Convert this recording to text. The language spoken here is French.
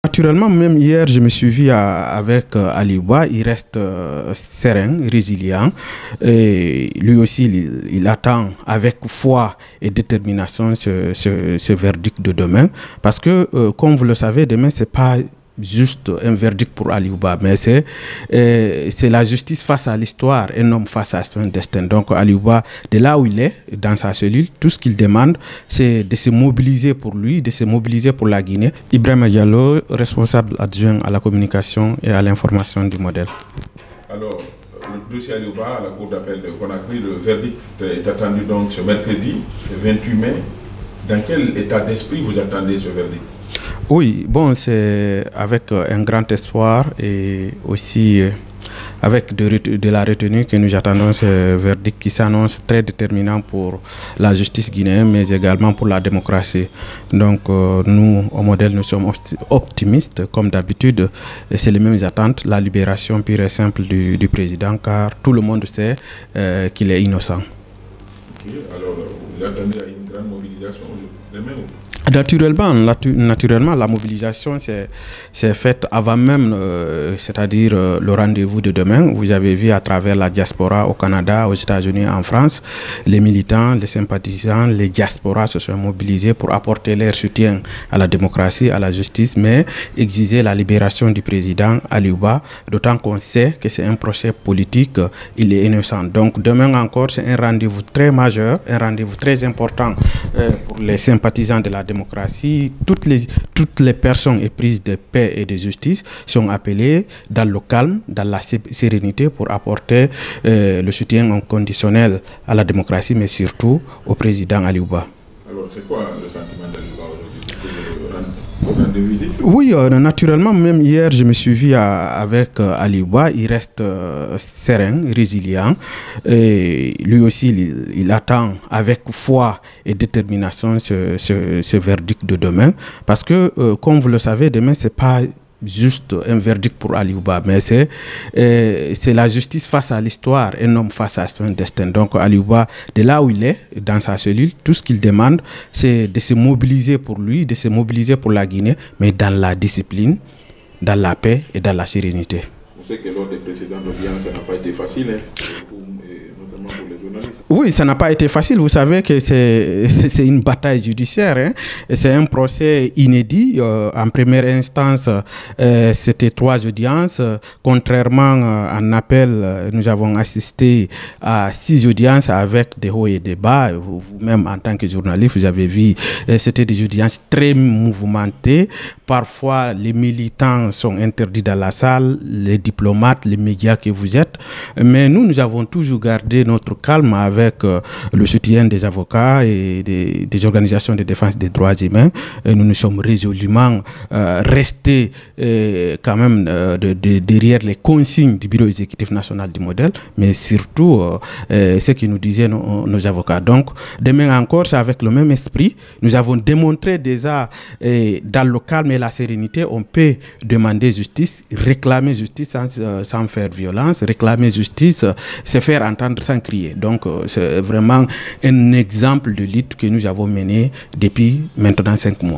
Naturellement, même hier, je me suis vu avec Aliouba. Il reste serein, résilient. Et lui aussi, il attend avec foi et détermination ce verdict de demain. Parce que, comme vous le savez, demain, c'est pas juste un verdict pour Aliouba, mais c'est la justice face à l'histoire, un homme face à son destin. Donc Aliouba, de là où il est, dans sa cellule, tout ce qu'il demande, c'est de se mobiliser pour lui, de se mobiliser pour la Guinée. Ibrahima Diallo, responsable adjoint à la communication et à l'information du modèle. Alors, le dossier Aliouba à la Cour d'appel de Conakry, le verdict est attendu donc ce mercredi, le 28 mai. Dans quel état d'esprit vous attendez ce verdict? Oui, bon, c'est avec un grand espoir et aussi avec de la retenue que nous attendons ce verdict qui s'annonce très déterminant pour la justice guinéenne, mais également pour la démocratie. Donc nous, au modèle, nous sommes optimistes, comme d'habitude, et c'est les mêmes attentes, la libération pure et simple du président, car tout le monde sait qu'il est innocent. Okay. Alors, vous attendez à une grande mobilisation demain? Naturellement, la mobilisation s'est faite avant même, c'est-à-dire le rendez-vous de demain. Vous avez vu à travers la diaspora au Canada, aux États-Unis, en France, les militants, les sympathisants, les diasporas se sont mobilisés pour apporter leur soutien à la démocratie, à la justice, mais exiger la libération du président Aliouba, d'autant qu'on sait que c'est un procès politique, il est innocent. Donc demain encore, c'est un rendez-vous très majeur, un rendez-vous très important pour les sympathisants de la démocratie. Toutes les personnes éprises de paix et de justice sont appelées dans le calme, dans la sérénité pour apporter le soutien inconditionnel à la démocratie, mais surtout au président Aliouba. Alors, c'est quoi le sentiment d'Aliouba aujourd'hui? Oui, naturellement, même hier, je me suis vu avec Aliouba. Il reste serein, résilient. Et lui aussi, il attend avec foi et détermination ce verdict de demain. Parce que, comme vous le savez, demain, c'est pas juste un verdict pour Aliouba, mais c'est la justice face à l'histoire, un homme face à son destin. Donc Aliouba, de là où il est, dans sa cellule, tout ce qu'il demande, c'est de se mobiliser pour lui, de se mobiliser pour la Guinée, mais dans la discipline, dans la paix et dans la sérénité. Vous savez que lors des précédentes audiences, ça n'a pas été facile, hein, notamment pour les journalistes. Oui, ça n'a pas été facile. Vous savez que c'est une bataille judiciaire. Hein? C'est un procès inédit. En première instance, c'était 3 audiences. Contrairement en appel, nous avons assisté à 6 audiences avec des hauts et des bas. Vous-même, en tant que journaliste, vous avez vu, c'était des audiences très mouvementées. Parfois, les militants sont interdits dans la salle, les diplomates, les médias que vous êtes. Mais nous avons toujours gardé notre calme avec le soutien des avocats et des organisations de défense des droits humains. Et nous nous sommes résolument restés quand même derrière les consignes du Bureau exécutif national du modèle, mais surtout ce que nous disaient nos avocats. Donc, demain encore, c'est avec le même esprit. Nous avons démontré déjà dans le calme et la sérénité, on peut demander justice, réclamer justice sans faire violence, réclamer justice, se faire entendre sans crier. Donc, c'est vraiment un exemple de lutte que nous avons mené depuis maintenant 5 mois.